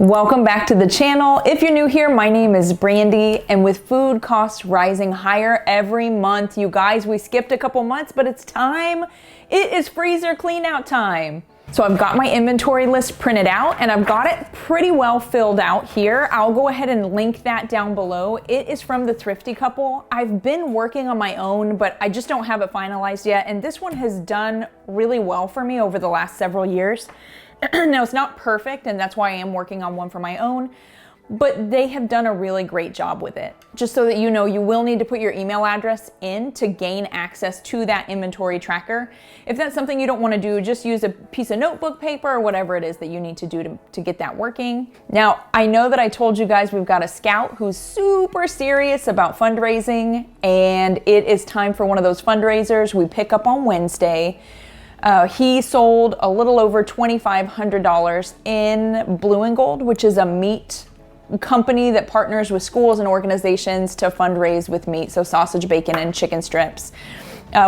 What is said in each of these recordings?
Welcome back to the channel. If you're new here, my name is Brandy, and with food costs rising higher every month, you guys, we skipped a couple months, but it's time. It is freezer clean out time. So I've got my inventory list printed out and I've got it pretty well filled out here. I'll go ahead and link that down below. It is from the Thrifty Couple. I've been working on my own, but I just don't have it finalized yet. And this one has done really well for me over the last several years. Now, it's not perfect, and that's why I am working on one for my own, but they have done a really great job with it. Just so that you know, you will need to put your email address in to gain access to that inventory tracker. If that's something you don't want to do, just use a piece of notebook paper or whatever it is that you need to do to get that working. Now, I know that I told you guys we've got a scout who's super serious about fundraising, and it is time for one of those fundraisers. We pick up on Wednesday. He sold a little over $2,500 in Blue and Gold, which is a meat company that partners with schools and organizations to fundraise with meat, so sausage, bacon, and chicken strips.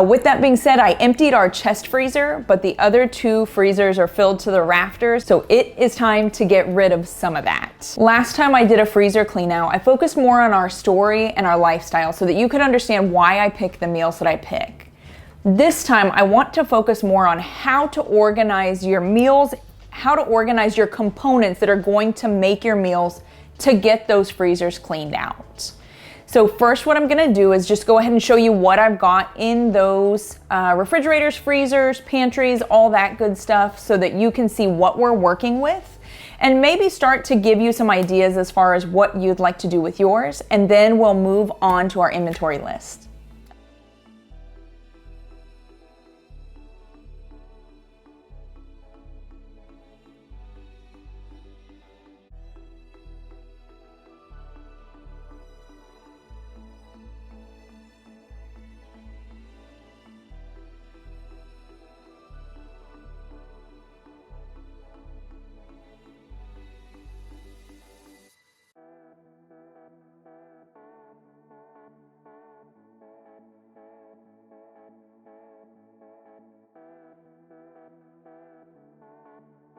With that being said, I emptied our chest freezer, but the other two freezers are filled to the rafters, so it is time to get rid of some of that. Last time I did a freezer clean out, I focused more on our story and our lifestyle so that you could understand why I pick the meals that I pick. This time, I want to focus more on how to organize your meals, how to organize your components that are going to make your meals to get those freezers cleaned out. So first, what I'm gonna do is just go ahead and show you what I've got in those refrigerators, freezers, pantries, all that good stuff, so that you can see what we're working with and maybe start to give you some ideas as far as what you'd like to do with yours, and then we'll move on to our inventory list.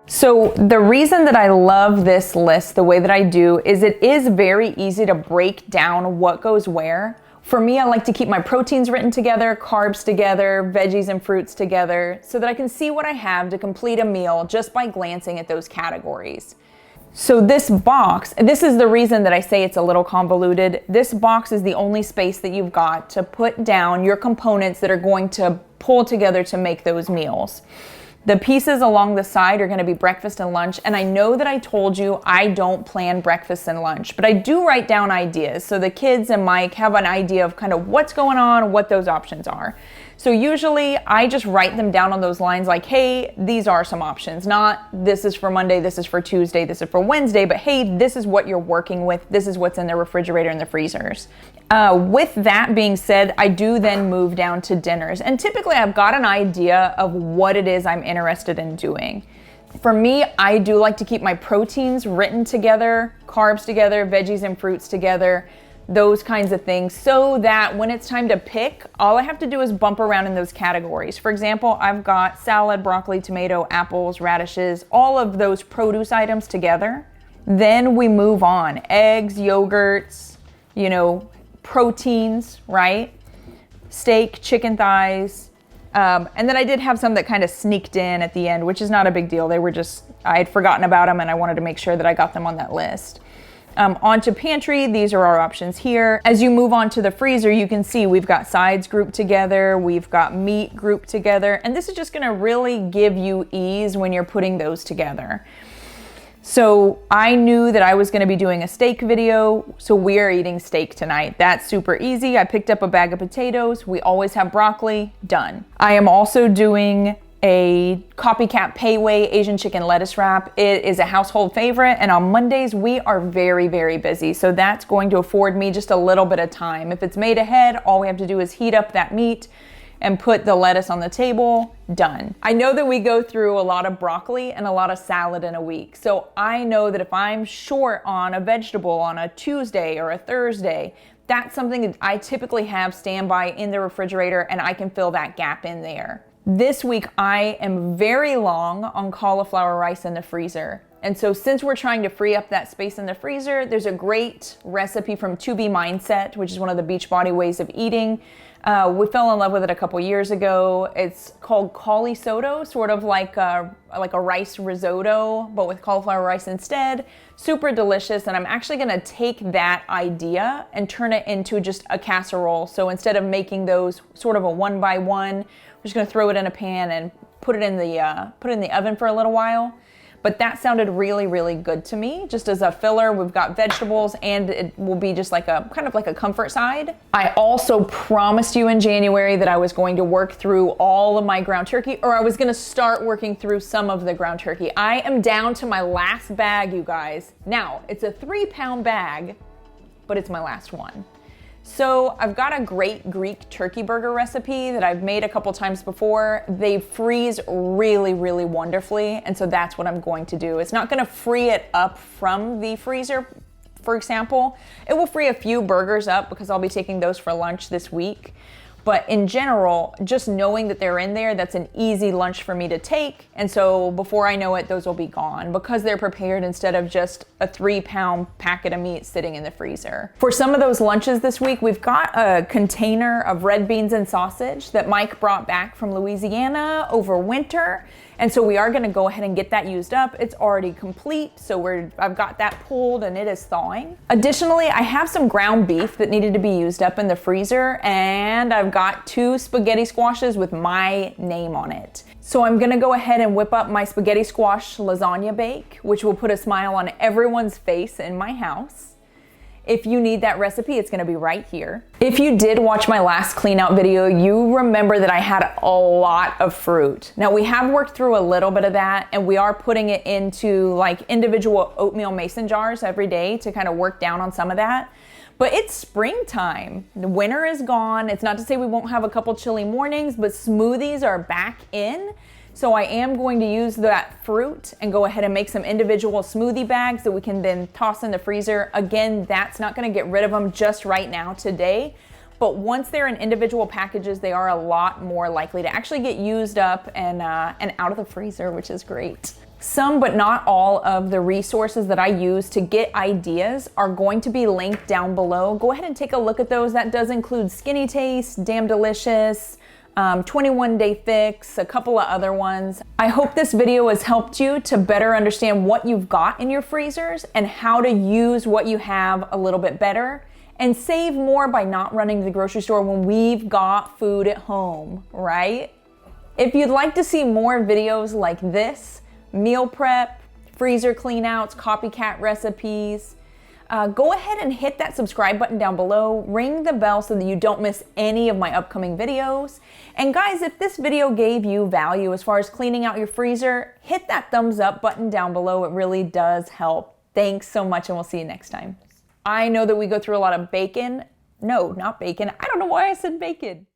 So the reason that I love this list the way that I do is it is very easy to break down what goes where. For me, I like to keep my proteins written together, carbs together, veggies and fruits together, so that I can see what I have to complete a meal just by glancing at those categories. So this box, this is the reason that I say it's a little convoluted. This box is the only space that you've got to put down your components that are going to pull together to make those meals. The pieces along the side are gonna be breakfast and lunch, and I know that I told you I don't plan breakfast and lunch, but I do write down ideas so the kids and Mike have an idea of kind of what's going on, what those options are. So usually I just write them down on those lines like, hey, these are some options, not this is for Monday, this is for Tuesday, this is for Wednesday, but hey, this is what you're working with, this is what's in the refrigerator and the freezers. With that being said, I do then move down to dinners, and typically I've got an idea of what it is I'm interested in doing. For me, I do like to keep my proteins written together, carbs together, veggies and fruits together, those kinds of things, so that when it's time to pick, all I have to do is bump around in those categories. For example, I've got salad, broccoli, tomato, apples, radishes, all of those produce items together. Then we move on. Eggs, yogurts, proteins, right? Steak, chicken thighs. And then I did have some that kind of sneaked in at the end, which is not a big deal. They were just, I had forgotten about them and I wanted to make sure that I got them on that list. Onto pantry, these are our options here. As you move on to the freezer, you can see we've got sides grouped together, we've got meat grouped together, and this is just gonna really give you ease when you're putting those together. So I knew that I was gonna be doing a steak video, so we are eating steak tonight. That's super easy. I picked up a bag of potatoes. We always have broccoli, done. I am also doing a Copycat Pei Wei Asian chicken lettuce wrap. It is a household favorite, and on Mondays we are very, very busy, so that's going to afford me just a little bit of time. If it's made ahead, all we have to do is heat up that meat and put the lettuce on the table, done. I know that we go through a lot of broccoli and a lot of salad in a week, so I know that if I'm short on a vegetable on a Tuesday or a Thursday, that's something that I typically have standby in the refrigerator, and I can fill that gap in there. This week, I am very long on cauliflower rice in the freezer. And so since we're trying to free up that space in the freezer, there's a great recipe from To Be Mindset, which is one of the Beachbody ways of eating. We fell in love with it a couple years ago. It's called cauli soto, sort of like a rice risotto, but with cauliflower rice instead. Super delicious, and I'm actually gonna take that idea and turn it into just a casserole. So instead of making those sort of a one by one, we're just gonna throw it in a pan and put it in the oven for a little while. But that sounded really, really good to me. Just as a filler, we've got vegetables and it will be just like a kind of like a comfort side. I also promised you in January that I was going to work through all of my ground turkey, or I was gonna start working through some of the ground turkey. I am down to my last bag, you guys. Now, it's a 3-pound bag, but it's my last one. So I've got a great Greek turkey burger recipe that I've made a couple times before. They freeze really, really wonderfully, and so that's what I'm going to do. It's not gonna free it up from the freezer, for example. It will free a few burgers up because I'll be taking those for lunch this week. But in general, just knowing that they're in there, that's an easy lunch for me to take. And so before I know it, those will be gone because they're prepared instead of just a 3-pound packet of meat sitting in the freezer. For some of those lunches this week, we've got a container of red beans and sausage that Mike brought back from Louisiana over winter. And so we are gonna go ahead and get that used up. It's already complete, so I've got that pulled and it is thawing. Additionally, I have some ground beef that needed to be used up in the freezer, and I've got 2 spaghetti squashes with my name on it. So I'm gonna go ahead and whip up my spaghetti squash lasagna bake, which will put a smile on everyone's face in my house. If you need that recipe, it's gonna be right here. If you did watch my last clean out video, you remember that I had a lot of fruit. Now we have worked through a little bit of that, and we are putting it into like individual oatmeal mason jars every day to kind of work down on some of that. But it's springtime. The winter is gone. It's not to say we won't have a couple chilly mornings, but smoothies are back in. So I am going to use that fruit and go ahead and make some individual smoothie bags that we can then toss in the freezer. Again, that's not gonna get rid of them just right now today, but once they're in individual packages, they are a lot more likely to actually get used up and out of the freezer, which is great. Some, but not all, of the resources that I use to get ideas are going to be linked down below. Go ahead and take a look at those. That does include Skinny Taste, Damn Delicious, 21 Day Fix, a couple of other ones. I hope this video has helped you to better understand what you've got in your freezers and how to use what you have a little bit better and save more by not running to the grocery store when we've got food at home, right? If you'd like to see more videos like this, meal prep, freezer cleanouts, copycat recipes, go ahead and hit that subscribe button down below, ring the bell so that you don't miss any of my upcoming videos. And guys, if this video gave you value as far as cleaning out your freezer, hit that thumbs up button down below. It really does help. Thanks so much, and we'll see you next time. I know that we go through a lot of bacon. No, not bacon. I don't know why I said bacon.